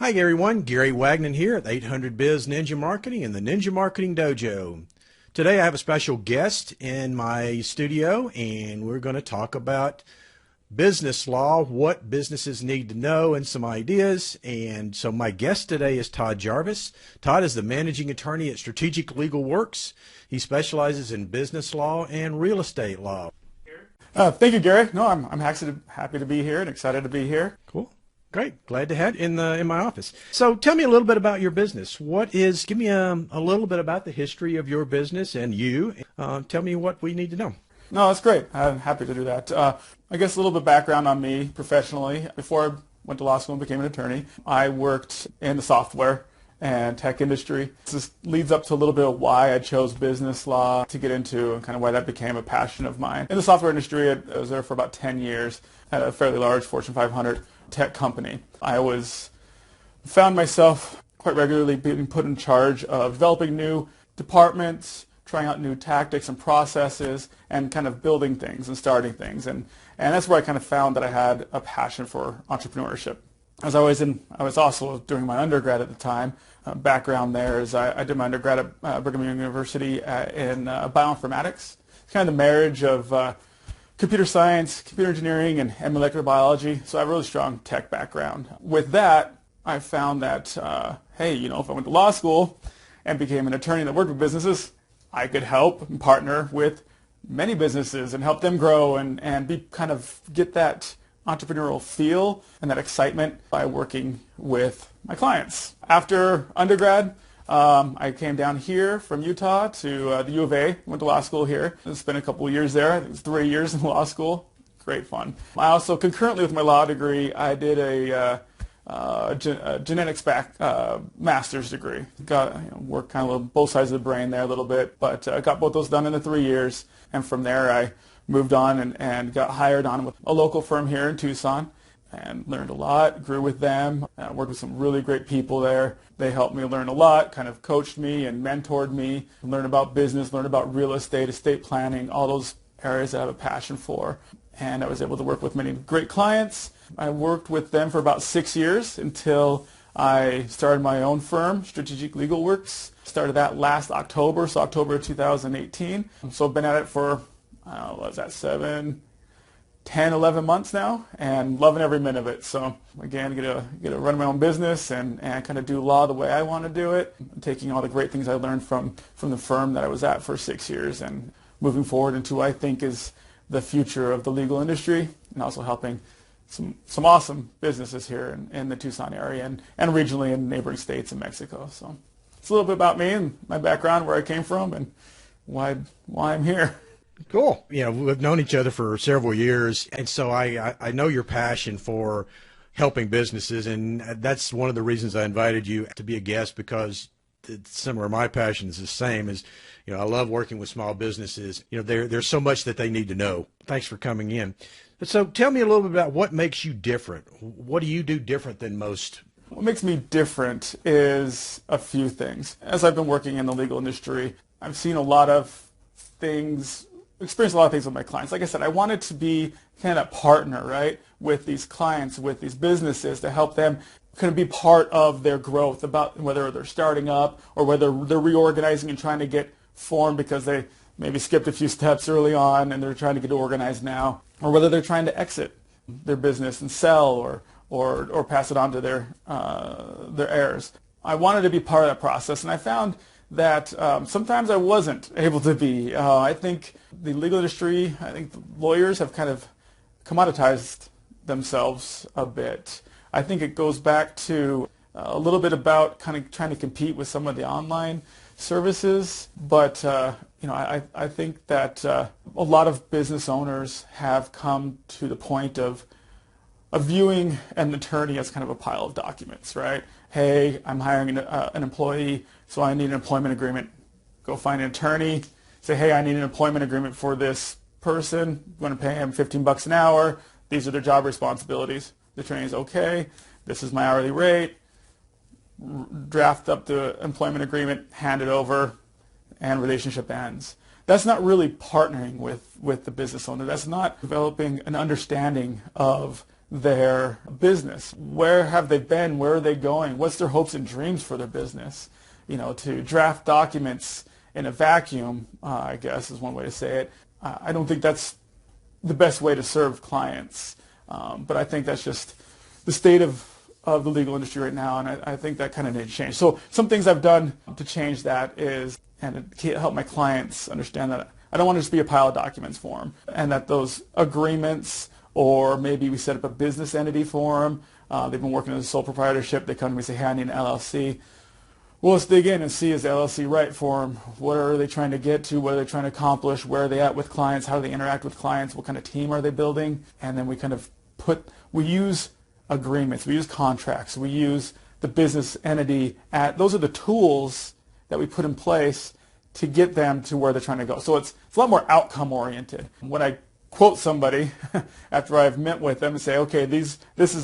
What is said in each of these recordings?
Hi everyone, Gary Wagner here at 800 Biz Ninja Marketing and the Ninja Marketing Dojo. Today I have a special guest in my studio and we're going to talk about business law, what businesses need to know, and some ideas. And so my guest today is Todd Jarvis. Todd is the managing attorney at Strategic Legal Works. He specializes in business law and real estate law. Thank you, Gary. No, I'm actually happy to be here and excited to be here. Cool. Great. Glad to have you in my office. So tell me a little bit about your business. Give me a little bit about the history of your business and you. Tell me what we need to know. No, that's great. I'm happy to do that. I guess a little bit of background on me professionally. Before I went to law school and became an attorney, I worked in the software and tech industry. This leads up to a little bit of why I chose business law to get into and kind of why that became a passion of mine. In the software industry, I was there for about 10 years at a fairly large Fortune 500 tech company. I found myself quite regularly being put in charge of developing new departments, trying out new tactics and processes, and kind of building things and starting things. And that's where I kind of found that I had a passion for entrepreneurship. As I was also doing my undergrad at the time. Background there is I did my undergrad at Brigham Young University in bioinformatics. It's kind of the marriage of computer science, computer engineering, and molecular biology. So I have a really strong tech background. With that, I found that, hey, if I went to law school and became an attorney that worked with businesses, I could help and partner with many businesses and help them grow and get that entrepreneurial feel and that excitement by working with my clients. After undergrad, I came down here from Utah to the U of A, went to law school here. I spent a couple of years there. I think it was 3 years in law school. Great fun. I also, concurrently with my law degree, I did a genetics master's degree. Worked kind of on both sides of the brain there a little bit, but got both those done in the 3 years. And from there, I moved on and got hired on with a local firm here in Tucson and learned a lot, grew with them, worked with some really great people there. They helped me learn a lot, kind of coached me and mentored me, learn about business, learn about real estate planning, all those areas that I have a passion for. And I was able to work with many great clients. I worked with them for about 6 years until I started my own firm, Strategic Legal Works. Started that last October, so October of 2018. So I've been at it for, 10, 11 months now, and loving every minute of it. So again, get to run my own business and kind of do law the way I want to do it, taking all the great things I learned from the firm that I was at for 6 years and moving forward into what I think is the future of the legal industry, and also helping some awesome businesses here in the Tucson area and regionally in neighboring states in Mexico. So it's a little bit about me and my background, where I came from, and why I'm here. Cool. We've known each other for several years, and so I know your passion for helping businesses, and that's one of the reasons I invited you to be a guest, because similar to my passion is the same as, I love working with small businesses. There's so much that they need to know. Thanks for coming in. So tell me a little bit about what makes you different. What do you do different than most? What makes me different is a few things. As I've been working in the legal industry, I've seen experienced a lot of things with my clients. Like I said, I wanted to be kind of a partner, right, with these clients, with these businesses, to help them kind of be part of their growth, about whether they're starting up or whether they're reorganizing and trying to get formed because they maybe skipped a few steps early on and they're trying to get organized now, or whether they're trying to exit their business and sell or pass it on to their heirs. I wanted to be part of that process, and I found that sometimes I wasn't able to be. I think the legal industry, the lawyers have kind of commoditized themselves a bit. I think it goes back to a little bit about kind of trying to compete with some of the online services, but I think that a lot of business owners have come to the point of viewing an attorney as kind of a pile of documents, right? Hey, I'm hiring an employee, so I need an employment agreement. Go find an attorney, say, hey, I need an employment agreement for this person. I'm going to pay him $15 an hour. These are their job responsibilities. The attorney's okay. This is my hourly rate. Draft up the employment agreement, hand it over, and relationship ends. That's not really partnering with the business owner. That's not developing an understanding of their business. Where have they been? Where are they going? What's their hopes and dreams for their business? To draft documents in a vacuum, I guess is one way to say it. I don't think that's the best way to serve clients. But I think that's just the state of the legal industry right now, and I think that kind of needs to change. So some things I've done to change that is, and to help my clients understand that I don't want to just be a pile of documents for them, and that those agreements, or maybe we set up a business entity for them. They've been working as a sole proprietorship. They come to me and say, hey, I need an LLC. Well, let's dig in and see, is the LLC right for them? What are they trying to get to? What are they trying to accomplish? Where are they at with clients? How do they interact with clients? What kind of team are they building? And then we kind of we use agreements, we use contracts, we use the business entity. Those are the tools that we put in place to get them to where they're trying to go. So it's a lot more outcome oriented. When I quote somebody after I've met with them and say, okay, this is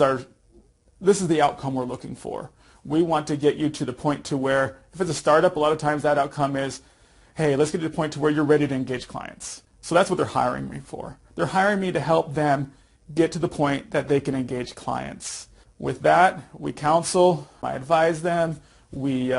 the outcome we're looking for. We want to get you to the point to where, if it's a startup, a lot of times that outcome is, hey, let's get to the point to where you're ready to engage clients. So that's what they're hiring me for. They're hiring me to help them get to the point that they can engage clients. With that, we counsel, I advise them, we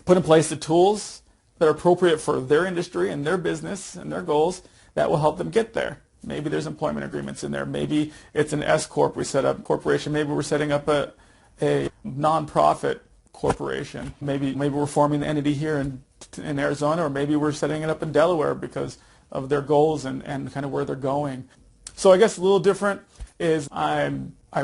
put in place the tools that are appropriate for their industry and their business and their goals that will help them get there. Maybe there's employment agreements in there. Maybe it's an S Corp. We set up a corporation. Maybe we're setting up a nonprofit corporation. Maybe we're forming the entity here in Arizona, or maybe we're setting it up in Delaware because of their goals and kind of where they're going. So I guess a little different is I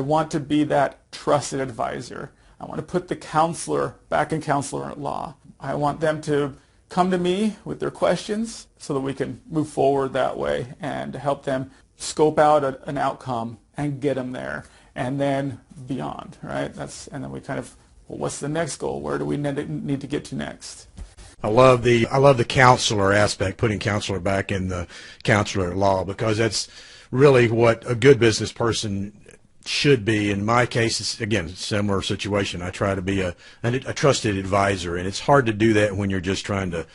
want to be that trusted advisor. I want to put the counselor back in counselor at law. I want them to come to me with their questions so that we can move forward that way and help them scope out an outcome and get them there, and then beyond, right? And then we kind of, well, what's the next goal? Where do we need to get to next? I love the counselor aspect, putting counselor back in the counselor at law, because that's really what a good business person should be. In my case, it's, again, a similar situation. I try to be a trusted advisor, and it's hard to do that when you're just trying to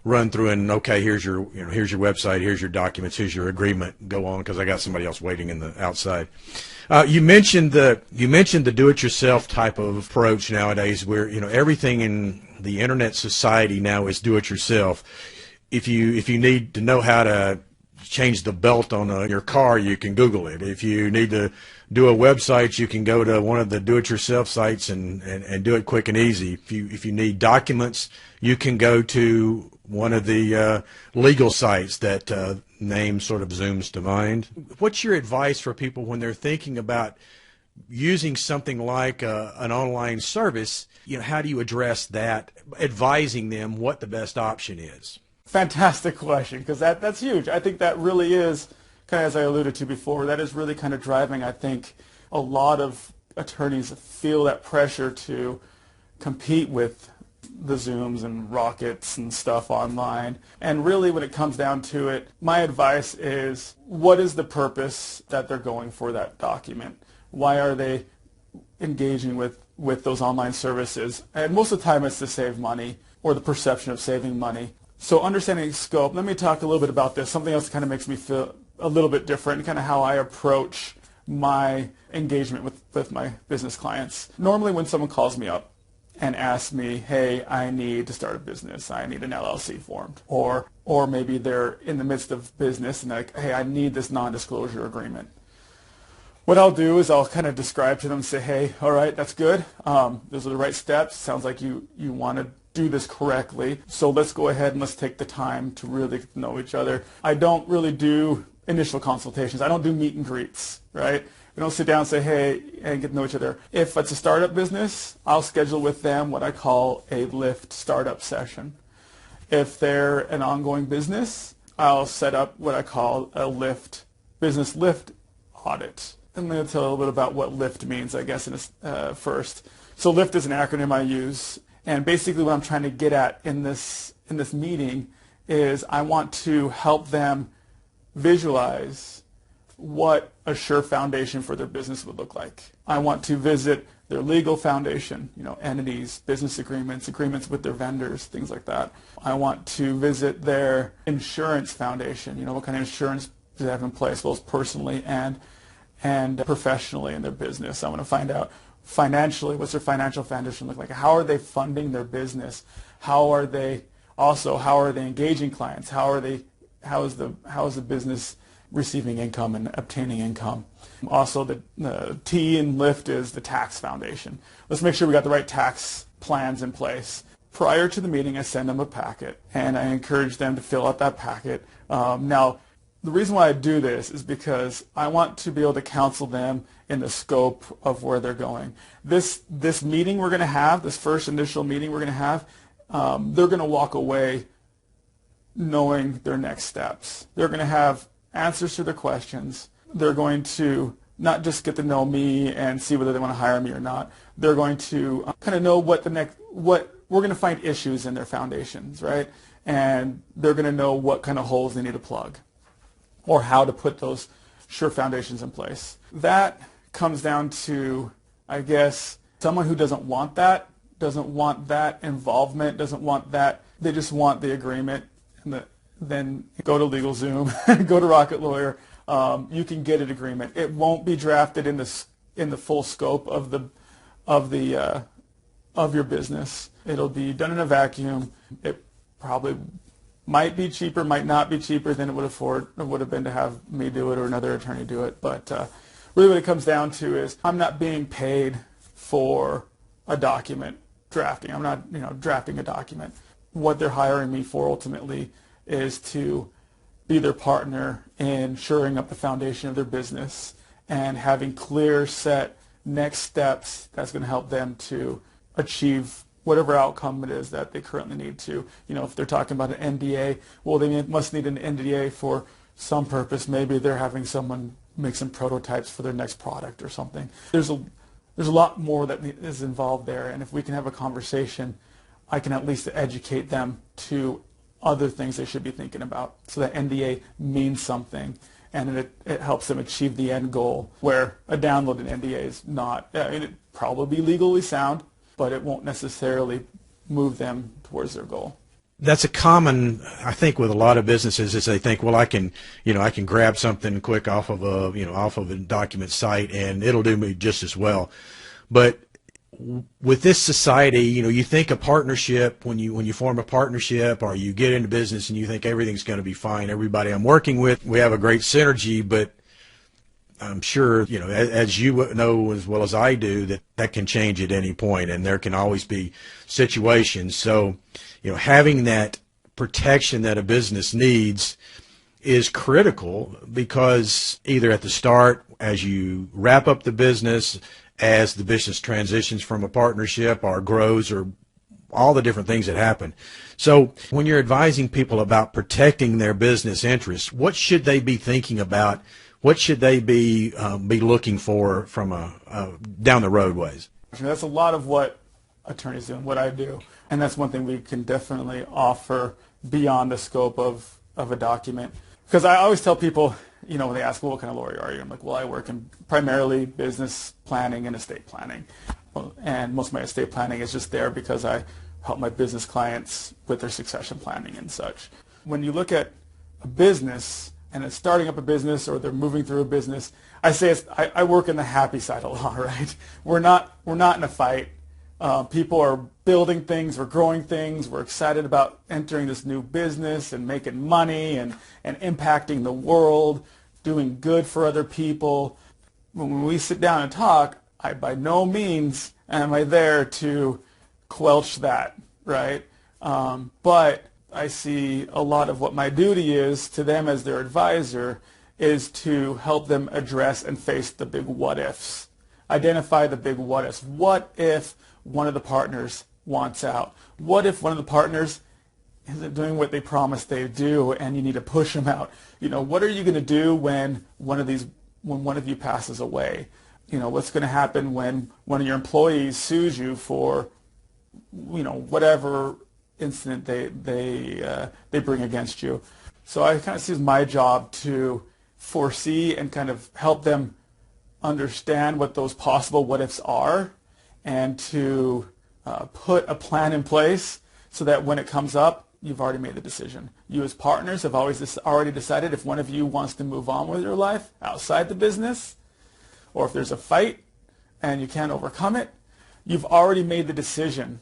run through and, okay, here's your website, here's your documents, here's your agreement, go on, because I got somebody else waiting in the outside. You mentioned the do-it-yourself type of approach nowadays, where everything in the internet society now is do-it-yourself. If you need to know how to change the belt on your car, you can Google it. If you need to do a website, you can go to one of the do-it-yourself sites and do it quick and easy. If you need documents, you can go to one of the legal sites that name sort of zooms to mind. What's your advice for people when they're thinking about using something like an online service? How do you address that, advising them what the best option is? Fantastic question, because that's huge. I think that really is, kind of as I alluded to before, that is really kind of driving, I think, a lot of attorneys feel that pressure to compete with the Zooms and Rockets and stuff online. And really, when it comes down to it, my advice is, what is the purpose that they're going for that document? Why are they engaging with those online services? And most of the time, it's to save money, or the perception of saving money. So understanding scope, let me talk a little bit about this. Something else that kind of makes me feel a little bit different, kind of how I approach my engagement with my business clients. Normally when someone calls me up and asks me, hey, I need to start a business, I need an LLC formed, or maybe they're in the midst of business and they're like, hey, I need this non-disclosure agreement. What I'll do is I'll kind of describe to them and say, hey, all right, that's good. Those are the right steps. Sounds like you want to do this correctly. So let's go ahead and let's take the time to really know each other. I don't really do initial consultations. I don't do meet and greets, right? We don't sit down and say, hey, and get to know each other. If it's a startup business, I'll schedule with them what I call a Lift startup session. If they're an ongoing business, I'll set up what I call a Lift business Lift audit. I'm going to tell a little bit about what Lift means, I guess, first. So Lift is an acronym I use. And basically what I'm trying to get at in this meeting is I want to help them visualize what a sure foundation for their business would look like. I want to visit their legal foundation, entities, business agreements with their vendors, things like that. I want to visit their insurance foundation, what kind of insurance do they have in place, both personally and and professionally in their business. I want to find out financially, what's their financial foundation look like? How are they funding their business? How are they engaging clients? How is the business receiving income and obtaining income? Also, the T in lift is the tax foundation. Let's make sure we got the right tax plans in place. Prior to the meeting, I send them a packet, and I encourage them to fill out that packet. Now, the reason why I do this is because I want to be able to counsel them in the scope of where they're going. This meeting we're going to have, this first initial meeting we're going to have, they're going to walk away knowing their next steps. They're going to have answers to their questions. They're going to not just get to know me and see whether they want to hire me or not. They're going to kind of know what we're going to find issues in their foundations, right? And they're going to know what kind of holes they need to plug or how to put those sure foundations in place. That comes down to, I guess, someone who doesn't want that involvement, doesn't want that. They just want the agreement, and then go to LegalZoom, go to Rocket Lawyer. You can get an agreement. It won't be drafted in the full scope of your business. It'll be done in a vacuum. It probably might be cheaper, might not be cheaper than it would have been to have me do it or another attorney do it. But really what it comes down to is I'm not being paid for a document drafting. I'm not drafting a document. What they're hiring me for ultimately is to be their partner in shoring up the foundation of their business and having clear set next steps that's going to help them to achieve whatever outcome it is that they currently need to. If they're talking about an NDA, well, they must need an NDA for some purpose. Maybe they're having someone make some prototypes for their next product or something. There's a lot more that is involved there, and if we can have a conversation, I can at least educate them to other things they should be thinking about, so that NDA means something, and it helps them achieve the end goal, where a downloaded NDA is not. It probably be legally sound, but it won't necessarily move them towards their goal. That's a common, I think, with a lot of businesses is they think, well, I can grab something quick off of a document site and it'll do me just as well. But with this society, you think a partnership, when you form a partnership or you get into business and you think everything's going to be fine, everybody I'm working with, we have a great synergy, but I'm sure, as you know as well as I do, that can change at any point, and there can always be situations. So, having that protection that a business needs is critical, because either at the start, as you wrap up the business, as the business transitions from a partnership or grows, or all the different things that happen. So when you're advising people about protecting their business interests, what should they be thinking about? What should they be looking for from down the roadways? That's a lot of what attorneys do and what I do, and that's one thing we can definitely offer beyond the scope of a document. Because I always tell people, when they ask, well, what kind of lawyer are you? I'm like, well, I work in primarily business planning and estate planning, and most of my estate planning is just there because I help my business clients with their succession planning and such. When you look at a business, and it's starting up a business or they're moving through a business, I say I work in the happy side of law, right? We're not in a fight. People are building things, we're growing things, we're excited about entering this new business and making money and impacting the world, doing good for other people. When we sit down and talk, I by no means am I there to quelch that, right? But I see a lot of what my duty is to them as their advisor is to help them address and face the big what ifs. Identify the big what ifs. What if one of the partners wants out? What if one of the partners isn't doing what they promised they do and you need to push them out? What are you going to do when one of you passes away? What's going to happen when one of your employees sues you for whatever incident they bring against you? So I kind of see it as my job to foresee and kind of help them understand what those possible what ifs are, and to put a plan in place so that when it comes up, you've already made the decision. You as partners have already decided if one of you wants to move on with your life outside the business, or if there's a fight and you can't overcome it, you've already made the decision,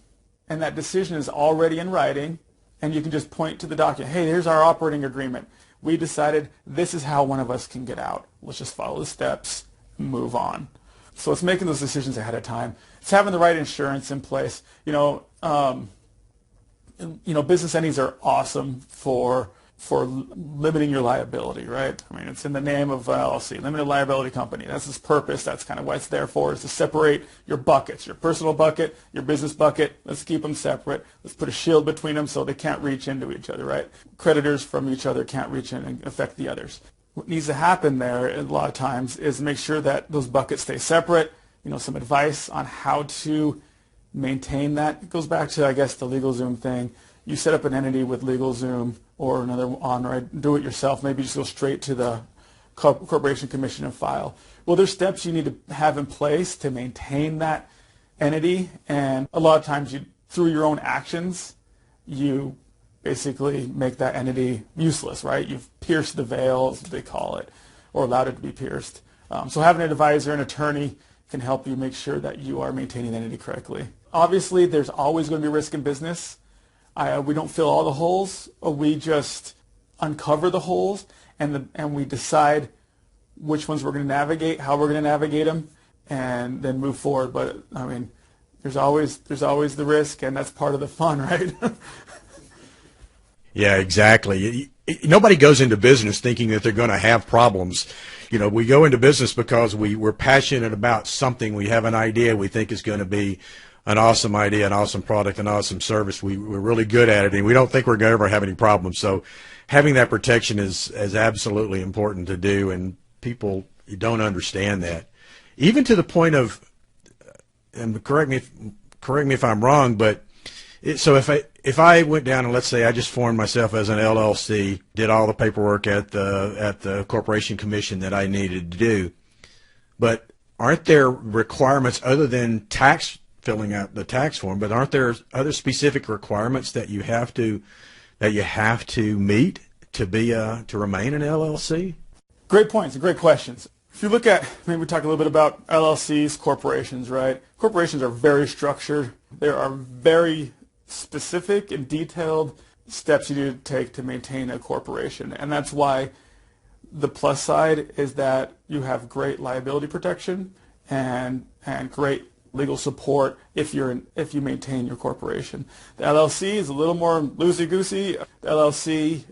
and that decision is already in writing, and you can just point to the document. Hey, here's our operating agreement. We decided this is how one of us can get out. Let's just follow the steps and move on. So it's making those decisions ahead of time. It's having the right insurance in place. Business entities are awesome for limiting your liability, right? I mean, it's in the name of LLC, limited liability company. That's its purpose. That's kind of what it's there for, is to separate your buckets, your personal bucket, your business bucket. Let's keep them separate. Let's put a shield between them so they can't reach into each other, right? Creditors from each other can't reach in and affect the others. What needs to happen there a lot of times is make sure that those buckets stay separate. Some advice on how to maintain that. It goes back to, I guess, the LegalZoom thing. You set up an entity with LegalZoom or another on, right? Do it yourself. Maybe just go straight to the Corporation Commission and file. Well, there's steps you need to have in place to maintain that entity, and a lot of times through your own actions, you basically make that entity useless, right? You've pierced the veil, as they call it, or allowed it to be pierced. So having an advisor, an attorney, can help you make sure that you are maintaining the entity correctly. Obviously, there's always going to be risk in business. We don't fill all the holes. We just uncover the holes, and we decide which ones we're going to navigate, how we're going to navigate them, and then move forward. But I mean, there's always the risk, and that's part of the fun, right? Yeah, exactly. Nobody goes into business thinking that they're going to have problems. We go into business because we're passionate about something. We have an idea we think is going to be an awesome idea, an awesome product, an awesome service. We're really good at it, and we don't think we're going to ever have any problems. So having that protection is absolutely important to do, and people don't understand that. Even to the point of, and correct me if I'm wrong, but so if I went down and let's say I just formed myself as an LLC, did all the paperwork at the Corporation Commission that I needed to do, but aren't there requirements other than filling out the tax form? But aren't there other specific requirements that you have to meet to remain an LLC? Great points and great questions. If you look at, maybe we talk a little bit about LLCs, corporations, right? Corporations are very structured. There are very specific and detailed steps you need to take to maintain a corporation, and that's why the plus side is that you have great liability protection and great legal support if you maintain your corporation. The LLC is a little more loosey-goosey. The LLC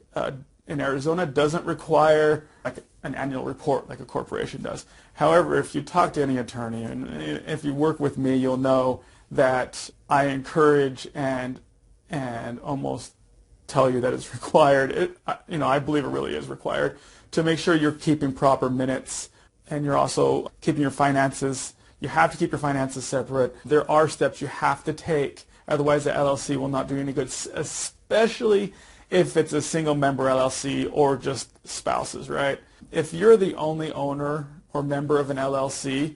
in Arizona doesn't require like an annual report like a corporation does. However, if you talk to any attorney and if you work with me, you'll know that I encourage and almost tell you that it's required. I believe it really is required to make sure you're keeping proper minutes and you're also keeping your finances. You have to keep your finances separate. There are steps you have to take, otherwise the LLC will not do any good, especially if it's a single member LLC or just spouses, right? If you're the only owner or member of an LLC,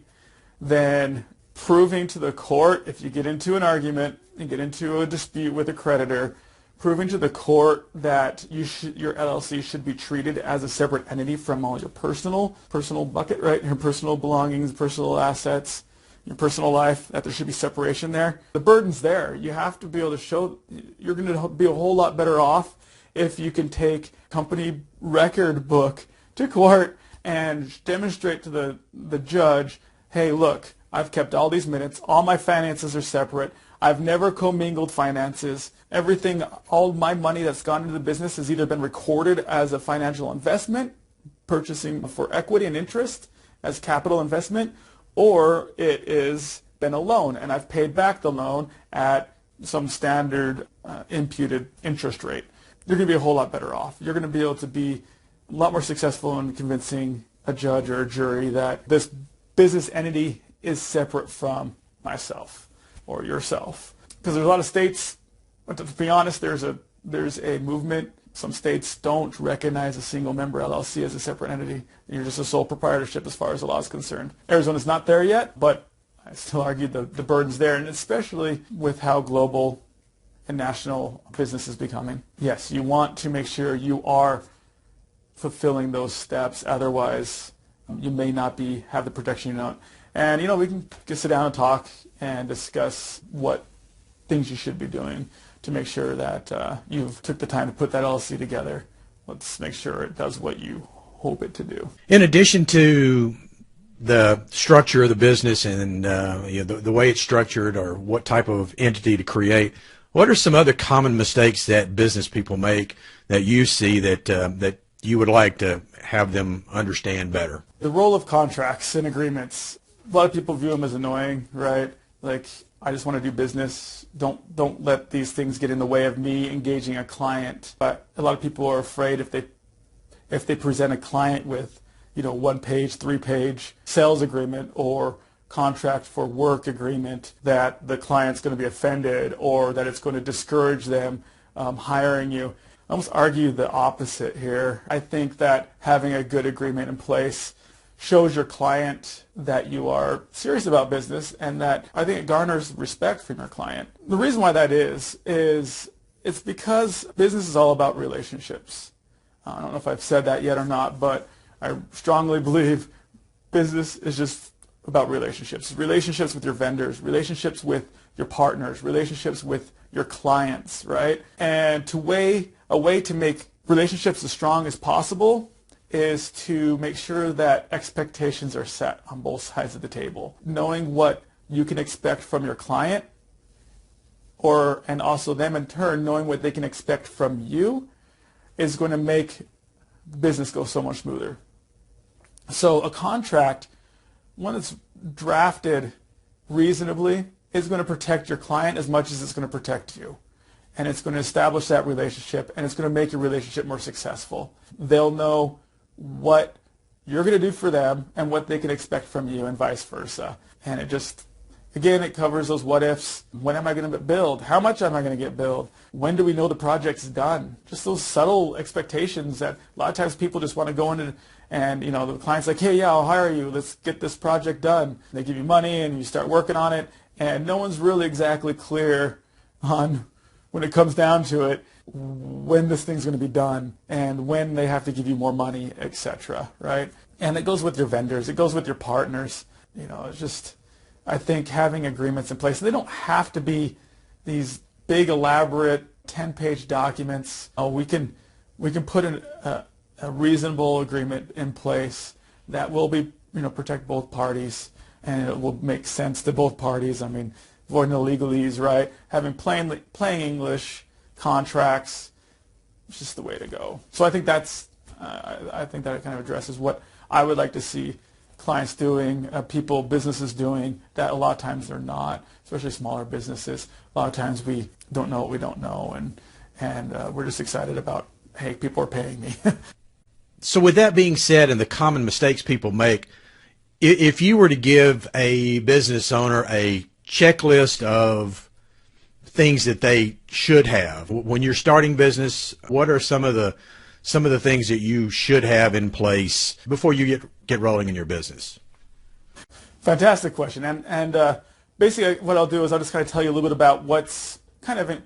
then proving to the court, if you get into an argument and get into a dispute with a creditor, proving to the court that your LLC should be treated as a separate entity from all your personal bucket, right? Your personal belongings, personal assets, your personal life, that there should be separation there. The burden's there. You have to be able to show you're going to be a whole lot better off if you can take company record book to court and demonstrate to the judge, hey, look, I've kept all these minutes. All my finances are separate. I've never commingled finances. Everything, all my money that's gone into the business has either been recorded as a financial investment, purchasing for equity and interest as capital investment, or it has been a loan, and I've paid back the loan at some standard imputed interest rate. You're going to be a whole lot better off. You're going to be able to be a lot more successful in convincing a judge or a jury that this business entity is separate from myself or yourself. Because there's a lot of states, but to be honest, there's a movement. Some states don't recognize a single member LLC as a separate entity. You're just a sole proprietorship as far as the law is concerned. Arizona's not there yet, but I still argue the burden's there, and especially with how global and national business is becoming. Yes, you want to make sure you are fulfilling those steps. Otherwise, you may not have the protection you want. And we can just sit down and talk and discuss what things you should be doing to make sure that you've took the time to put that LLC together. Let's make sure it does what you hope it to do. In addition to the structure of the business and the way it's structured or what type of entity to create, what are some other common mistakes that business people make that you see that you would like to have them understand better? The role of contracts and agreements. A lot of people view them as annoying, right? Like, I just want to do business. Don't let these things get in the way of me engaging a client. But a lot of people are afraid if they present a client with 1-page, 3-page sales agreement or contract for work agreement, that the client's going to be offended or that it's going to discourage them hiring you. I almost argue the opposite here. I think that having a good agreement in place shows your client that you are serious about business, and that I think it garners respect from your client. The reason why that is it's because business is all about relationships. I don't know if I've said that yet or not, but I strongly believe business is just about relationships. Relationships with your vendors, relationships with your partners, relationships with your clients, right? And a way to make relationships as strong as possible is to make sure that expectations are set on both sides of the table. Knowing what you can expect from your client, and also them in turn knowing what they can expect from you, is going to make business go so much smoother. So a contract, one that's drafted reasonably, is going to protect your client as much as it's going to protect you. And it's going to establish that relationship, and it's going to make your relationship more successful. They'll know what you're going to do for them and what they can expect from you, and vice versa. And it covers those what ifs. When am I going to build? How much am I going to get billed? When do we know the project's done? Just those subtle expectations that a lot of times people just want to go in and the client's like, hey, yeah, I'll hire you. Let's get this project done. They give you money and you start working on it, and no one's really exactly clear on, when it comes down to it, when this thing's going to be done and when they have to give you more money, etc. Right? And it goes with your vendors. It goes with your partners. It's just, I think having agreements in place, and they don't have to be these big, elaborate 10-page documents. We can put a reasonable agreement in place that will be, protect both parties, and it will make sense to both parties. I mean, avoiding the legalese, right? Having plain English contracts is just the way to go. So I think that kind of addresses what I would like to see clients doing, businesses doing, that a lot of times they're not, especially smaller businesses. A lot of times we don't know what we don't know, and we're just excited about, hey, people are paying me. So with that being said, and the common mistakes people make, if you were to give a business owner a checklist of things that they should have when you're starting business, what are some of the things that you should have in place before you get rolling in your business? Fantastic question. And basically what I'll do is I'll just kind of tell you a little bit about what's kind of,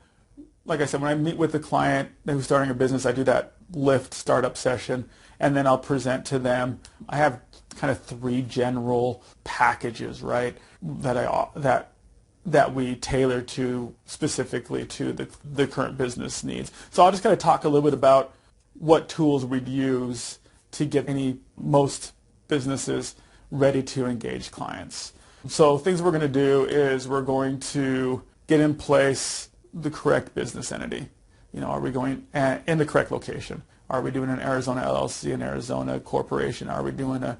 like I said, when I meet with the client who's starting a business, I do that lift startup session, and then I'll present to them. I have kind of 3 general packages, right, that we tailor to specifically to the current business needs. So I'll just kind of talk a little bit about what tools we'd use to get most businesses ready to engage clients. So things we're going to do is we're going to get in place the correct business entity. Are we going in the correct location? Are we doing an Arizona LLC, an Arizona corporation? Are we doing a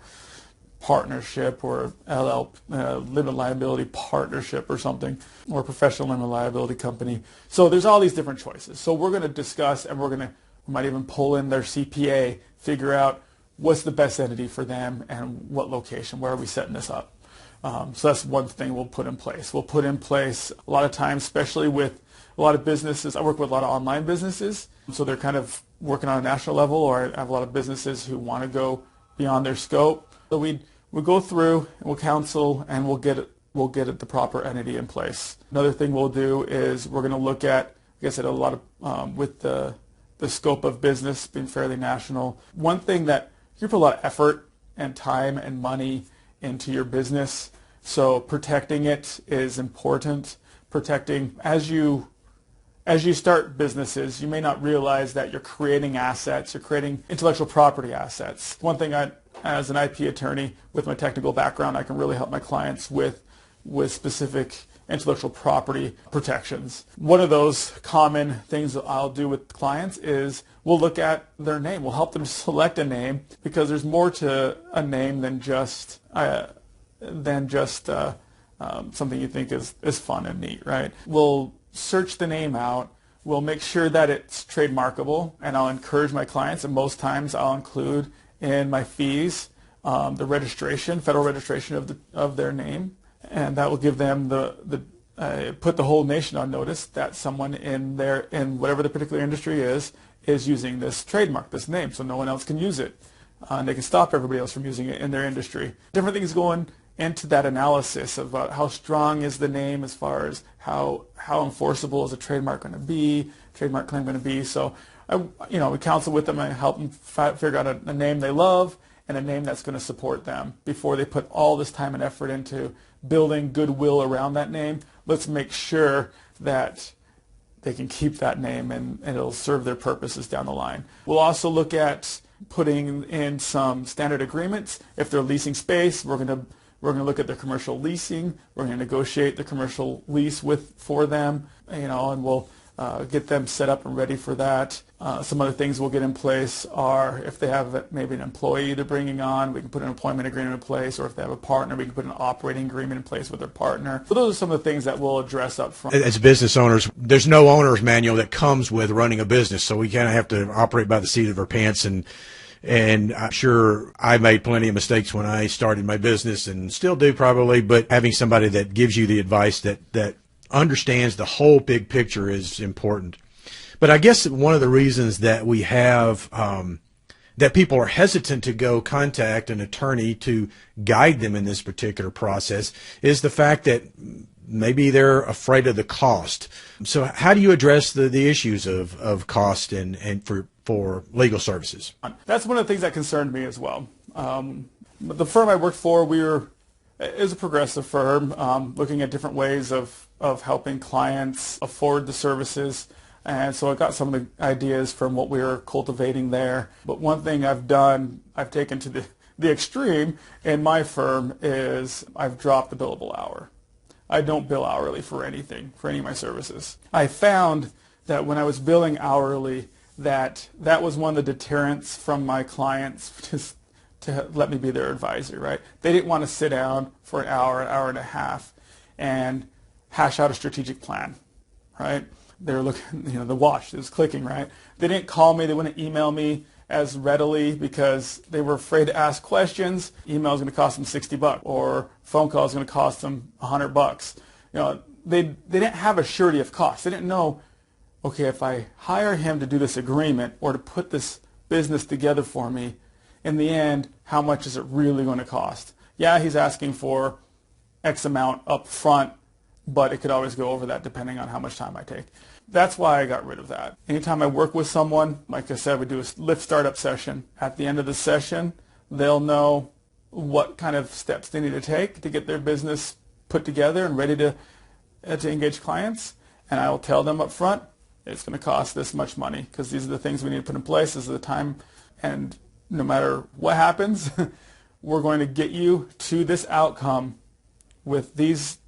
partnership or limited liability partnership or something, or a professional limited liability company? So there's all these different choices. So we're going to discuss, and we might even pull in their CPA, figure out what's the best entity for them and what location, where are we setting this up. So that's one thing we'll put in place. We'll put in place a lot of times, especially with a lot of businesses. I work with a lot of online businesses, so they're kind of working on a national level, or I have a lot of businesses who want to go beyond their scope. So we'll go through and we'll counsel, and we'll get the proper entity in place. Another thing we'll do is we're going to look at, like I said, a lot of with the scope of business being fairly national. One thing that you put a lot of effort and time and money into your business. So protecting it is important. Protecting, as you start businesses, you may not realize that you're creating assets, you're creating intellectual property assets. One thing as an IP attorney with my technical background, I can really help my clients with specific intellectual property protections. One of those common things that I'll do with clients is we'll look at their name. We'll help them select a name, because there's more to a name than just something you think is fun and neat, right? We'll search the name out. We'll make sure that it's trademarkable, and I'll encourage my clients, and most times I'll include in my fees the registration, federal registration of their name, and that will give them put the whole nation on notice that someone in whatever the particular industry is using this trademark, this name, so no one else can use it, and they can stop everybody else from using it in their industry. Different things going into that analysis of how strong is the name, as far as how enforceable is a trademark going to be, trademark claim going to be. So we counsel with them and help them figure out a name they love and a name that's going to support them before they put all this time and effort into building goodwill around that name. Let's make sure that they can keep that name and it'll serve their purposes down the line. We'll also look at putting in some standard agreements. If they're leasing space, we're going to look at their commercial leasing. We're going to negotiate the commercial lease for them, and we'll get them set up and ready for that. Some other things we'll get in place are, if they have maybe an employee they're bringing on, we can put an employment agreement in place, or if they have a partner, we can put an operating agreement in place with their partner. So those are some of the things that we'll address up front. As business owners, there's no owner's manual that comes with running a business, so we kind of have to operate by the seat of our pants. And I'm sure I made plenty of mistakes when I started my business, and still do probably, but having somebody that gives you the advice that understands the whole big picture is important. But I guess one of the reasons that we have that people are hesitant to go contact an attorney to guide them in this particular process is the fact that maybe they're afraid of the cost. So how do you address the issues of cost and for legal services? That's one of the things that concerned me as well. The firm I worked for, is a progressive firm, looking at different ways of helping clients afford the services. And so I got some of the ideas from what we were cultivating there. But one thing I've taken to the extreme in my firm is I've dropped the billable hour. I don't bill hourly for anything, for any of my services. I found that when I was billing hourly, that was one of the deterrents from my clients to let me be their advisor, right? They didn't want to sit down for an hour and a half and hash out a strategic plan, right? They were looking, the watch is clicking, right? They didn't call me, they wouldn't email me as readily because they were afraid to ask questions. Email is going to cost them $60, or phone call is going to cost them $100. They didn't have a surety of cost. They didn't know, okay, if I hire him to do this agreement or to put this business together for me, in the end, how much is it really going to cost? Yeah, he's asking for X amount up front, but it could always go over that depending on how much time I take. That's why I got rid of that. Anytime I work with someone, like I said, we do a lift startup session. At the end of the session, they'll know what kind of steps they need to take to get their business put together and ready to engage clients. And I will tell them up front, it's going to cost this much money because these are the things we need to put in place. This is the time, and no matter what happens, we're going to get you to this outcome with these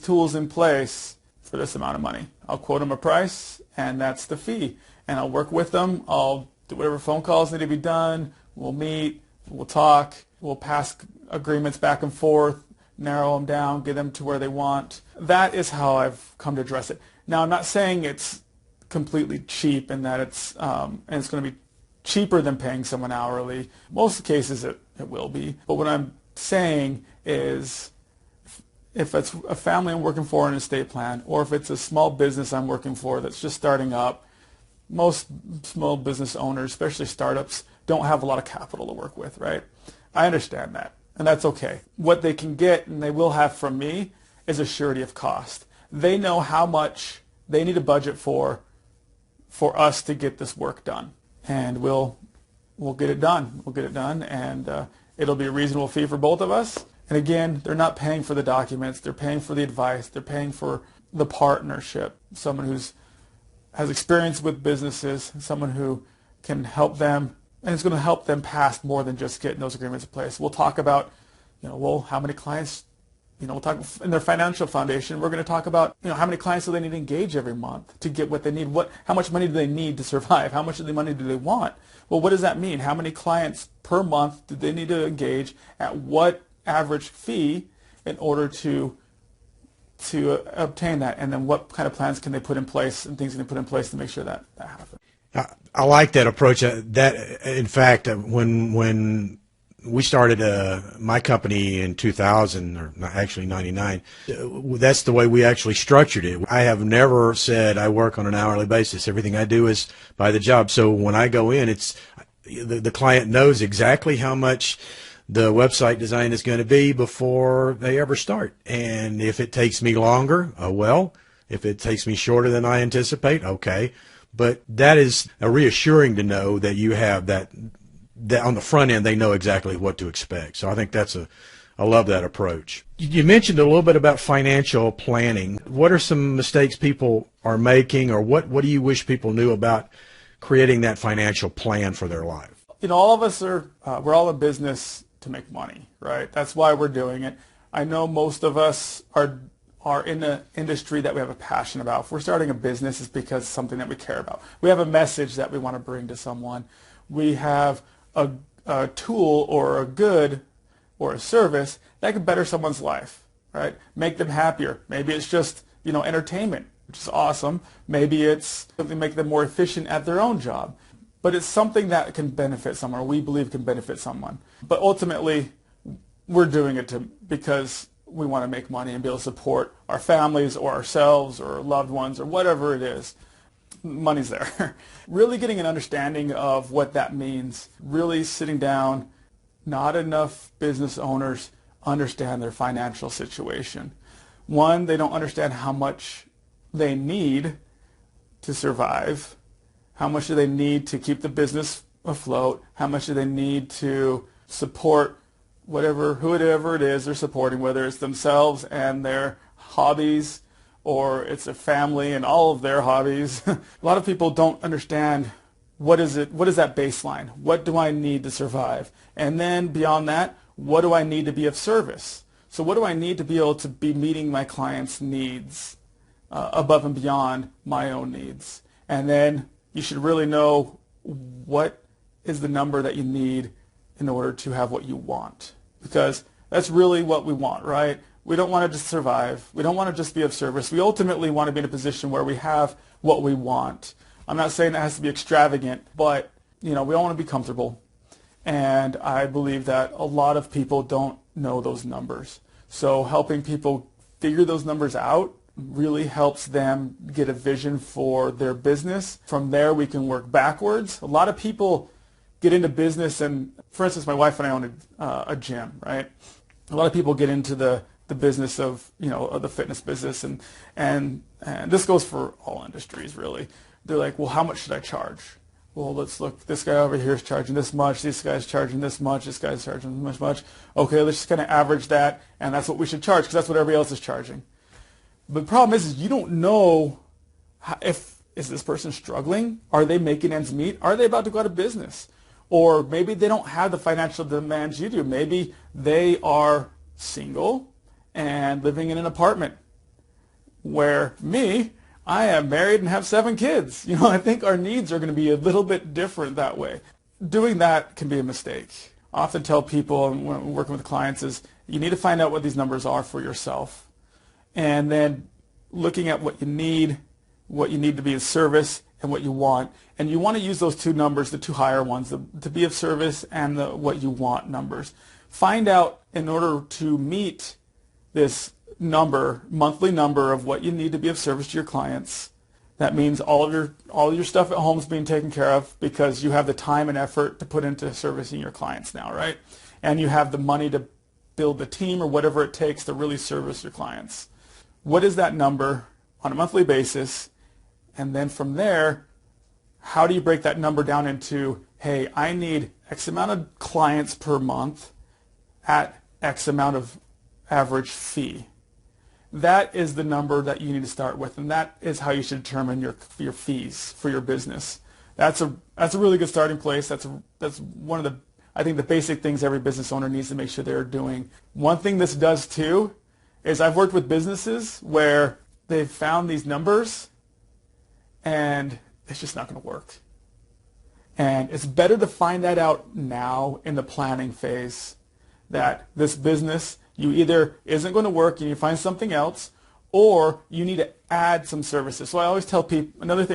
tools in place for this amount of money. I'll quote them a price, and that's the fee. And I'll work with them. I'll do whatever phone calls need to be done. We'll meet. We'll talk. We'll pass agreements back and forth, narrow them down, get them to where they want. That is how I've come to address it. Now, I'm not saying it's completely cheap and that it's going to be cheaper than paying someone hourly. Most of the cases it will be. But what I'm saying is, if it's a family I'm working for in an estate plan, or if it's a small business I'm working for that's just starting up, most small business owners, especially startups, don't have a lot of capital to work with, right? I understand that, and that's okay. What they can get, and they will have from me, is a surety of cost. They know how much they need a budget for us to get this work done, and we'll get it done. We'll get it done, and It'll be a reasonable fee for both of us. And again, they're not paying for the documents. They're paying for the advice. They're paying for the partnership. Someone has experience with businesses, someone who can help them, and it's going to help them pass more than just getting those agreements in place. We'll talk about, how many clients, we'll talk in their financial foundation. We're going to talk about, how many clients do they need to engage every month to get what they need? How much money do they need to survive? How much of the money do they want? Well, what does that mean? How many clients per month do they need to engage at what average fee in order to obtain that? And then what kind of plans can they put in place and things can they put in place to make sure that happens? I like that approach. That, in fact, when we started my company in 2000, or actually 99, that's the way we actually structured it. I have never said I work on an hourly basis. Everything I do is by the job. So when I go in, it's the client knows exactly how much the website design is going to be before they ever start. And if it takes me longer, oh well. If it takes me shorter than I anticipate, okay. But that is reassuring to know that you have that on the front end, they know exactly what to expect. So I think I love that approach. You mentioned a little bit about financial planning. What are some mistakes people are making, or what do you wish people knew about creating that financial plan for their life? All of us we're all in business to make money, right? That's why we're doing it. I know most of us are in an industry that we have a passion about. If we're starting a business, it's because it's something that we care about. We have a message that we want to bring to someone. We have a tool or a good or a service that could better someone's life, right? Make them happier. Maybe it's just, entertainment, which is awesome. Maybe it's something to make them more efficient at their own job. But it's something that can benefit someone, or we believe can benefit someone. But ultimately, we're doing it because we want to make money and be able to support our families or ourselves or loved ones or whatever it is. Money's there. Really getting an understanding of what that means, really sitting down. Not enough business owners understand their financial situation. One, they don't understand how much they need to survive. How much do they need to keep the business afloat? How much do they need to support whoever it is they're supporting, whether it's themselves and their hobbies, or it's a family and all of their hobbies. A lot of people don't understand what is that baseline? What do I need to survive? And then beyond that, what do I need to be of service? So what do I need to be able to be meeting my clients' needs above and beyond my own needs? And then you should really know what is the number that you need in order to have what you want, because that's really what we want, right? We don't want to just survive. We don't want to just be of service. We ultimately want to be in a position where we have what we want. I'm not saying it has to be extravagant, but we all want to be comfortable. And I believe that a lot of people don't know those numbers. So helping people figure those numbers out really helps them get a vision for their business. From there, we can work backwards. A lot of people get into business, and for instance, my wife and I own a gym, right? A lot of people get into the business of the fitness business, and this goes for all industries really. They're like, well, how much should I charge? Well, let's look. This guy over here is charging this much. This guy's charging this much. This guy's charging this much. Okay, let's just kind of average that, and that's what we should charge because that's what everybody else is charging. But the problem is you don't know is this person struggling? Are they making ends meet? Are they about to go out of business? Or maybe they don't have the financial demands you do. Maybe they are single and living in an apartment, where I am married and have 7 kids. I think our needs are going to be a little bit different that way. Doing that can be a mistake. I often tell people when we're working with clients is you need to find out what these numbers are for yourself, and then looking at what you need to be of service, and what you want. And you want to use those 2 numbers, the 2 higher ones, to be of service and the what you want numbers. Find out, in order to meet this monthly number of what you need to be of service to your clients. That means all of your stuff at home is being taken care of because you have the time and effort to put into servicing your clients now, right? And you have the money to build the team or whatever it takes to really service your clients. What is that number on a monthly basis? And then from there, how do you break that number down into, hey, I need X amount of clients per month, at X amount of average fee. That is the number that you need to start with, and that is how you should determine your fees for your business. That's a really good starting place. That's one of the, I think, the basic things every business owner needs to make sure they're doing. One thing this does too is I've worked with businesses where they've found these numbers and it's just not going to work. And it's better to find that out now in the planning phase, that this business, you either isn't going to work and you find something else, or you need to add some services. So I always tell people, another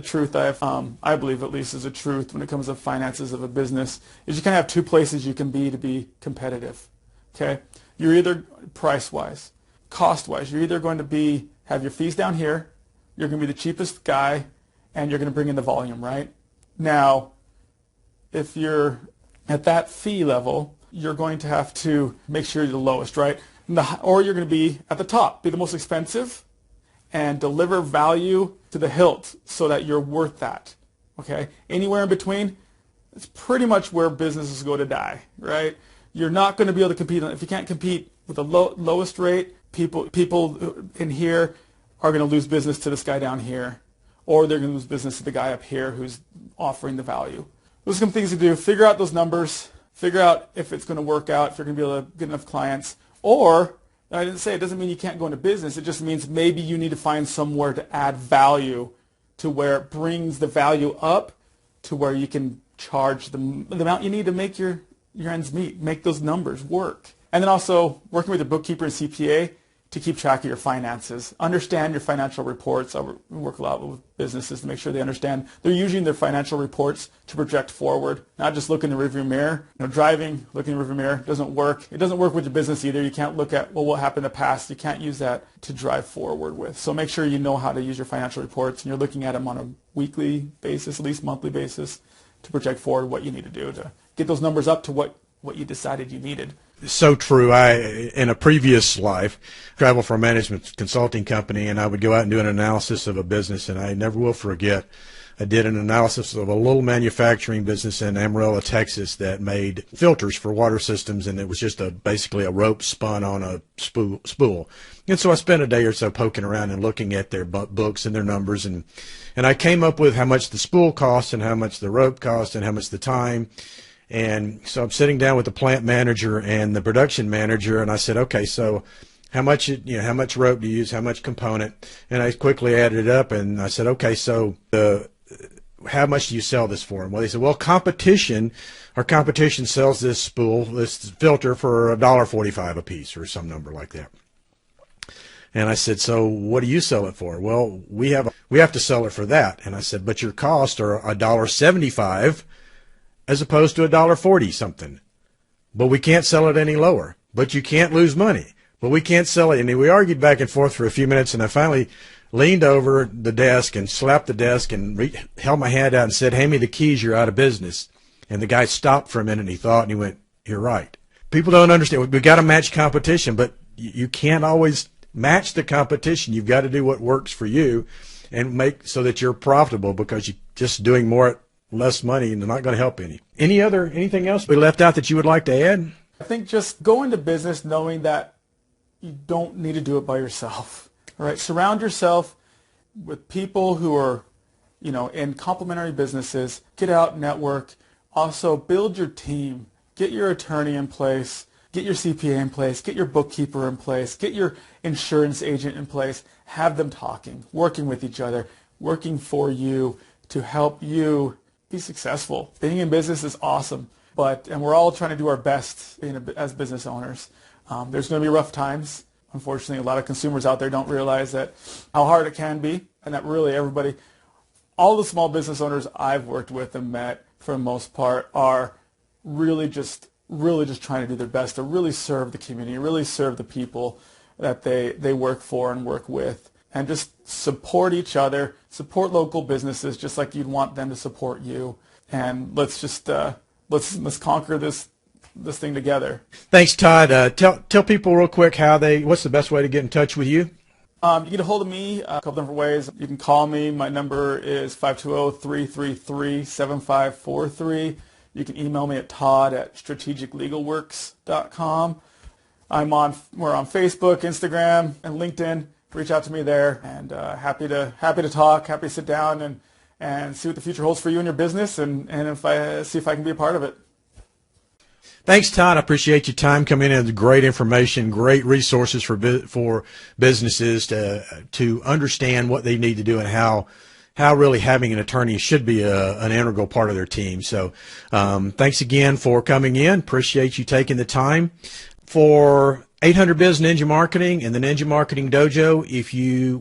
truth I believe at least is a truth when it comes to finances of a business, is you kind of have two places you can be to be competitive. Okay? You're either price-wise, cost-wise, you're either going to have your fees down here, you're going to be the cheapest guy, and you're going to bring in the volume, right? Now, if you're at that fee level, you're going to have to make sure you're the lowest, right? Or you're going to be at the top, be the most expensive, and deliver value to the hilt so that you're worth that, okay? Anywhere in between, it's pretty much where businesses go to die, right? You're not going to be able to compete. If you can't compete with the lowest rate, people in here are going to lose business to this guy down here, or they're going to lose business to the guy up here who's offering the value. Those are some things to do. Figure out those numbers. Figure out if it's going to work out, if you're going to be able to get enough clients. Or, I didn't say it doesn't mean you can't go into business. It just means maybe you need to find somewhere to add value to where it brings the value up to where you can charge the amount you need to make your ends meet, make those numbers work. And then also working with a bookkeeper and CPA to keep track of your finances. Understand your financial reports. I work a lot with businesses to make sure they understand they're using their financial reports to project forward, not just look in the rearview mirror. Driving, looking in the rearview mirror doesn't work. It doesn't work with your business either. You can't look at, what happened in the past. You can't use that to drive forward with. So make sure you know how to use your financial reports and you're looking at them on a weekly basis, at least monthly basis, to project forward what you need to do to get those numbers up to what you decided you needed. So true. In a previous life, traveled for a management consulting company, and I would go out and do an analysis of a business, and I never will forget. I did an analysis of a little manufacturing business in Amarillo, Texas, that made filters for water systems, and it was just basically a rope spun on a spool. And so I spent a day or so poking around and looking at their books and their numbers, and I came up with how much the spool cost and how much the rope cost and how much the time. And so I'm sitting down with the plant manager and the production manager, and I said, okay, so how much rope do you use, how much component? And I quickly added it up, and I said, okay, so how much do you sell this for? And well, they said, well, our competition sells this filter for $1.45 a piece or some number like that. And I said, so what do you sell it for? Well, we have to sell it for that. And I said, but your costs are $1.75 as opposed to $1.40 something. But we can't sell it any lower. But you can't lose money. But we can't sell it. And we argued back and forth for a few minutes, and I finally leaned over the desk and slapped the desk and held my hand out and said, hand me the keys, you're out of business. And the guy stopped for a minute and he thought, and he went, you're right. People don't understand. We've got to match competition, but you can't always match the competition. You've got to do what works for you and make so that you're profitable, because you're just doing more at less money and they're not going to help any. Anything else we left out that you would like to add? I think just go into business knowing that you don't need to do it by yourself. All right? Surround yourself with people who are, in complementary businesses. Get out, network. Also, build your team. Get your attorney in place. Get your CPA in place. Get your bookkeeper in place. Get your insurance agent in place. Have them talking, working with each other, working for you to help you be successful. Being in business is awesome, and we're all trying to do our best as business owners. There's going to be rough times. Unfortunately, a lot of consumers out there don't realize how hard it can be, and that really all the small business owners I've worked with and met, for the most part, are really just trying to do their best to really serve the community, really serve the people that they work for and work with. And just support each other, support local businesses just like you'd want them to support you. And let's just let's conquer this thing together. Thanks, Todd. Tell people real quick what's the best way to get in touch with you? You can get a hold of me a couple different ways. You can call me. My number is 520-333-7543. You can email me at todd@strategiclegalworks.com. We're on Facebook, Instagram, and LinkedIn. Reach out to me there, and happy to talk, happy to sit down and see what the future holds for you and your business, and see if I can be a part of it. Thanks, Todd. I appreciate your time coming in with great information, great resources for businesses to understand what they need to do and how really having an attorney should be an integral part of their team. So thanks again for coming in. Appreciate you taking the time. For 800 Biz Ninja Marketing and the Ninja Marketing Dojo,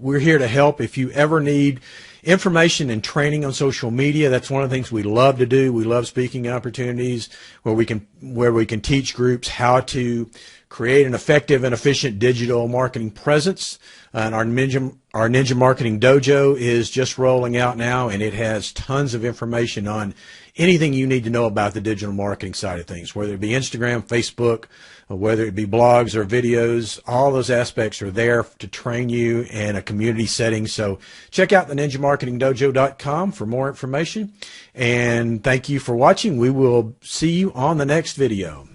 we're here to help. If you ever need information and training on social media, that's one of the things we love to do. We love speaking opportunities where we can teach groups how to create an effective and efficient digital marketing presence. And our Ninja Marketing Dojo is just rolling out now, and it has tons of information on anything you need to know about the digital marketing side of things, whether it be Instagram, Facebook, whether it be blogs or videos. All those aspects are there to train you in a community setting. So check out the ninjamarketingdojo.com for more information. And thank you for watching. We will see you on the next video.